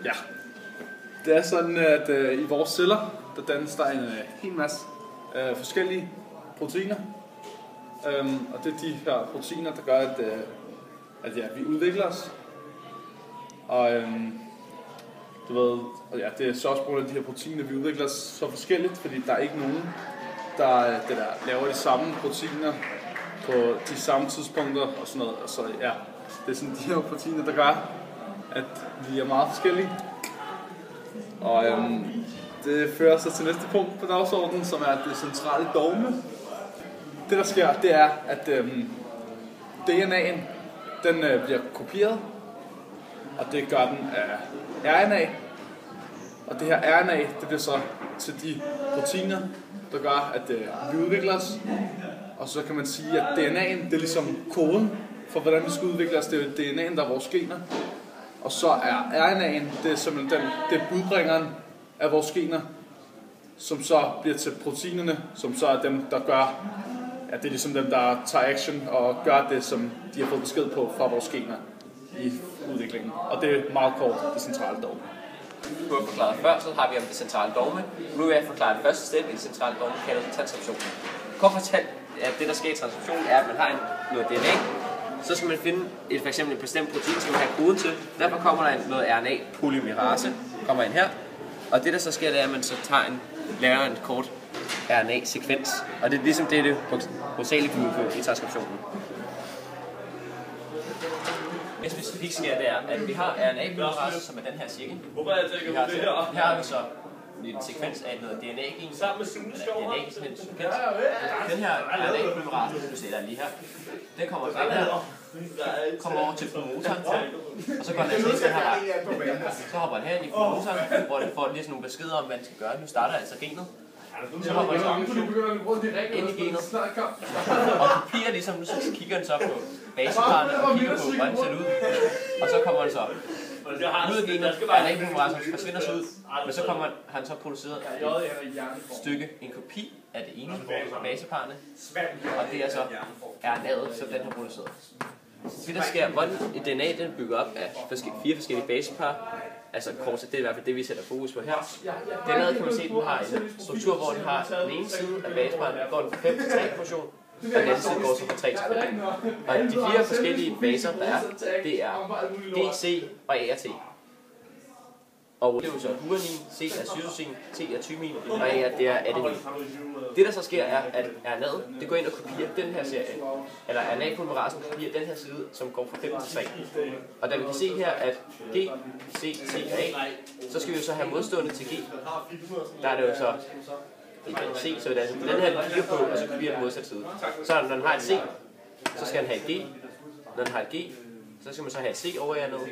Ja, det er sådan, at i vores celler, der dannes der en hel masse forskellige proteiner. Og det er de her proteiner, der gør, at vi udvikler os. Og du ved, og ja, det er så også på grund af de her proteiner, vi udvikler os så forskelligt, fordi der er ikke nogen, der laver de samme proteiner på de samme tidspunkter og sådan noget. Og så ja, det er sådan de her proteiner, der gør, at vi er meget forskellige. Og det fører sig til næste punkt på dagsordenen, som er det centrale dogme. Det der sker, det er, at DNA'en, den bliver kopieret, og det gør den af RNA. Og det her RNA, det bliver så til de proteiner, der gør, at vi udvikler os. Og så kan man sige, at DNA'en, det er ligesom koden for, hvordan vi skal udvikle os. Det er DNA'en, der er vores gener. Og så er RNA'en, det er simpelthen det er budbringeren af vores gener, som så bliver til proteinerne, som så er dem, der gør, at det er ligesom dem, der tager action og gør det, som de har fået besked på fra vores gener i udviklingen. Og det er meget kort det centrale dogme. Du har forklaret før, så har vi om det centrale dogme. Nu vil jeg forklare det første step i det centrale dogme, kaldet transkriptionen. Kort fortalt, at det der sker i transkriptionen er, at man har noget DNA, så skal man finde for eksempel et bestemt protein, som man har koden til. Derfor kommer der noget RNA-polymerase, kommer ind her. Og det der så sker, det er, at man så laver en kort RNA-sekvens. Og det er ligesom det hovedsageligt går ud på i transkriptionen. Det specifikt sker, det er, at vi har RNA-polymerase, som er den her cirkel. Her har vi så en sekvens af noget DNA-gen. Den her RNA-polymerase, du ser der lige her, den kommer fra her, kommer over til promotoren, og så går den altså den her vej. Så hopper den her ind i promotoren, hvor den får lige sådan nogle beskeder om, hvad den skal gøre. Nu starter altså genet. Så hopper den ind i genet, og kopierer ligesom, nu så kigger den så på baseparerne og kigger på, hvordan det ser ud. Og så kommer den så ud af genet, RNA-polymerasen forsvinder så ud, men så kommer han så produceret et stykke, en kopi af det ene baseparerne, og det er så RNA'et, som den har produceret. Det der sker, hvordan et DNA den bygger op af 4 forskellige basepar, altså kort det er i hvert fald det, vi sætter fokus på her. DNA'et kan man se, den har en struktur, hvor den har den ene side af baseparen, går den fra 5 til 3 position, og den anden side går så fra 3 til 5. Og de 4 forskellige baser, der er, det er G, C og A og T. Og det er jo så guanin, C er cytosin, T er thymin, og A det er adenin. Det der så sker er, at RNA'et det går ind og kopierer den her serie, eller RNA-polymerasen kopierer den her side, som går fra 5 til 3. Og da vi kan se her, at G, C, T og A, så skal vi jo så have modstående til G. Der er det jo så C, så det er altså den her, den kigger på, og så kopierer den modsatte side. Så når den har et C, så skal den have et G. Når den har et G, så skal man så have et C over i RNA'et.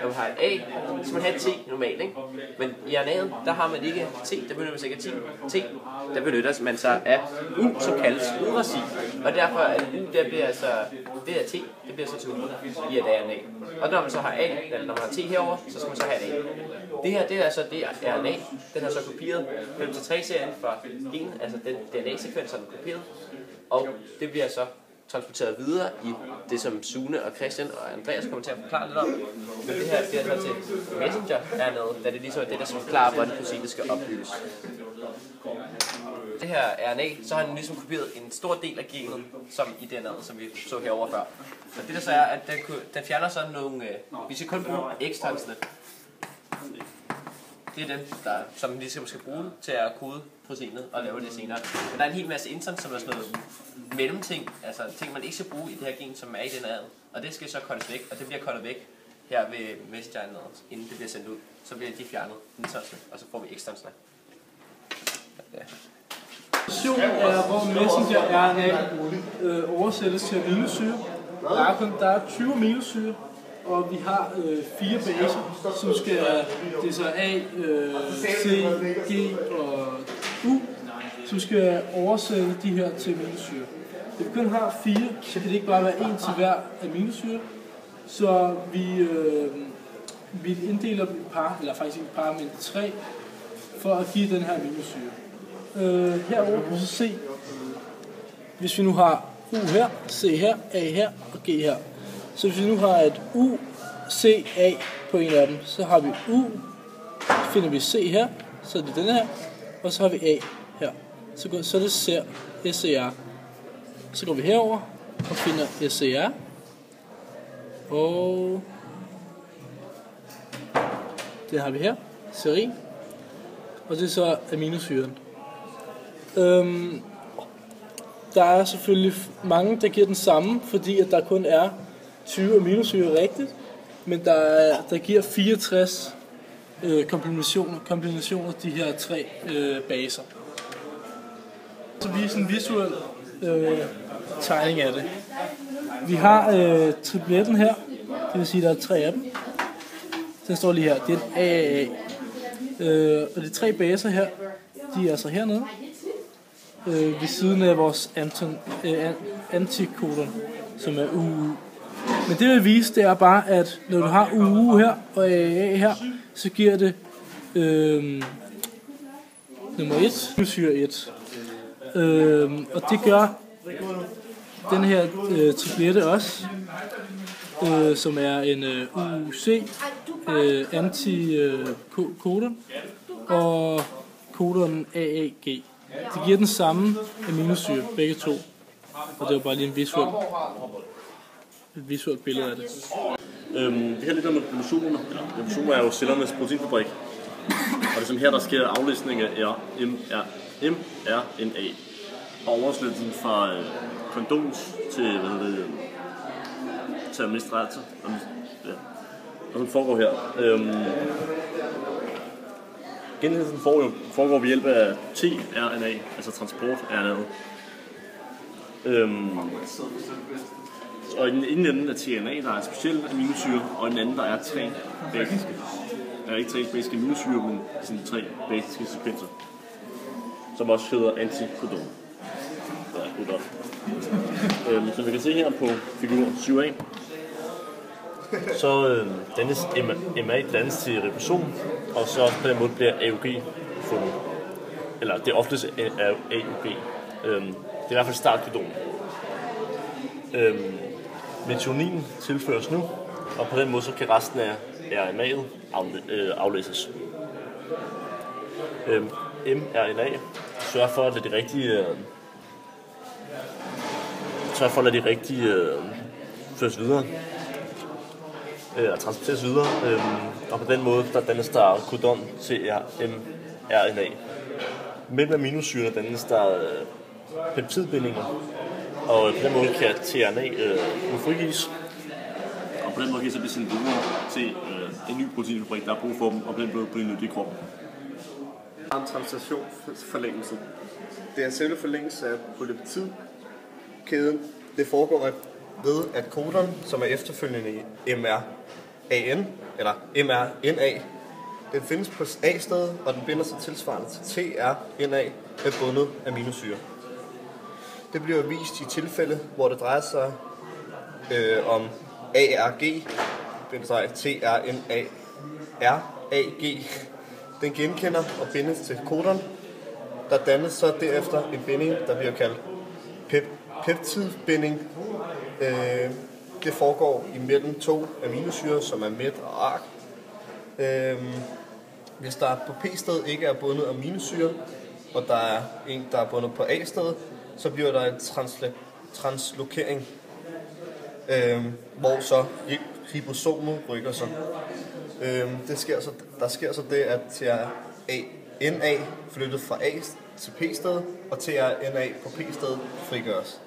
Når man har et A, så skal man have et T normalt, ikke? Men i RNA'et, der har man ikke T, der benytter man sig ikke T. Der benytter man sig af U, som kaldes uracil. Og derfor er U, der bliver altså, det er T, det bliver så til U i et RNA. Og når man så har A, eller når man har T herover, så skal man så have et A. Det her, det er så det RNA, den har så kopieret 5-3-serien fra gen, altså den DNA-sekvens har den kopieret. Og det bliver så transporteret videre i det, som Sune og Christian og Andreas kommer til at forklare lidt om. Men det her bliver så til Messenger RNA, da det ligesom er det, der skal forklare, hvordan proteinet skal opbygges. Det her RNA, så har den ligesom kopieret en stor del af genet, som i DNA'et, som vi så herovre før. Og det der så er, at den fjerner sådan nogle, vi skal kun bruge ekstransene. Det er dem, som vi ligesom skal bruge til at kode proteinet og lave det senere. Men der er en hel masse interns, som er sådan noget mellemting, altså ting, man ikke skal bruge i det her gen, som er i DNA'et. Og det skal så cuttes væk, og det bliver cuttet væk her ved Messenger, inden det bliver sendt ud. Så bliver de fjernet, internsene, og så får vi ekstransene. Ja. Er, hvor Messenger RNA oversættes til aminosyre. Der er 20 aminosyre, og vi har 4 baser, som skal, det er så A, C, G og U, som skal oversætte de her til aminosyre. Hvis vi kun har 4, så kan det ikke bare være en til hver aminosyre, så vi inddeler dem i par, eller faktisk ikke par, men 3, for at give den her aminosyre. Herovre kan vi så se, hvis vi nu har U her, C her, A her og G her. Så hvis vi nu har et U C, A på en af dem. Så har vi U, finder vi C her, så er det denne her, og så har vi A her. Så er det SCR. Så går vi herover og finder SCR, og det har vi her, serin, og det er så aminosyren. Der er selvfølgelig mange, der giver den samme, fordi at der kun er 20 aminosyre rigtigt, men der giver 64 kombinationer de her 3 baser. Så viser en visuel tegning af det. Vi har tripletten her, det vil sige, der er 3 af dem. Den står lige her, det er en AAA. Og de 3 baser her, de er altså hernede, ved siden af vores antikodon, som er UU. Men det vil vise, det er bare, at når du har UU her og AAA her, så giver det nummer 1, aminosyre 1. Og det gør den her triplette også, som er en UUC antikodon og kodon AAG. Det giver den samme aminosyre, begge to. Og det var bare lige et visuelt billede af det. Det her lidt om ribosomer. Ribosomer er jo cellernes proteinfabrik. Og det er som her, der sker aflæsning af mRNA. Og oversættelsen fra kondons til, til administrator. Ja. Og den foregår her. Genhændelsen foregår ved hjælp af tRNA, altså transport-RNA. Og i den ene ende af tRNA, der er en speciel aminosyre, og i den anden, der er 3 basiske. Der er ikke 3 basiske aminosyre, men sådan 3 basiske sekvenser, som også hedder antikodon. Som vi kan se her på figur 7a, så dannes MA dannes til ribosom, og så på den måde bliver AUG fundet. Eller det er oftest AUG. Det er i hvert fald startkodonen. Methionin tilføres nu, og på den måde så kan resten af RNA'et aflæses. mRNA sørger for at lade de rigtige føres videre og transporteres videre, og på den måde der dannes der kodon til mRNA. Mellem aminosyrer dannes der peptidbindinger, og på den måde kan tRNA nu frigives, og på den måde kan så blive sendt videre til en ny proteinfabrik, der er brug for dem, og på den måde blive nyttig i kroppen. Translationsforlængelse. Det er selve forlængelse af polypeptidkæden. Det foregår ved, at kodon, som er efterfølgende i mRNA, eller mRNA, den findes på A-stedet, og den binder sig tilsvarende til tRNA med bundet aminosyre. Det bliver vist i tilfælde, hvor det drejer sig om ARG, tRNA-RAG. Den genkender og bindes til kodon, der dannes så derefter en binding, der bliver kaldt peptidbinding. Det foregår imellem 2 aminosyrer, som er MET og ARG. Hvis der på P-sted ikke er bundet aminosyre, og der er en, der er bundet på A-stedet, så bliver der en translokering, hvor så ribosomet rykker sig. Der sker så det, at tRNA flyttet fra A til P-stedet, og tRNA på P-stedet frigøres.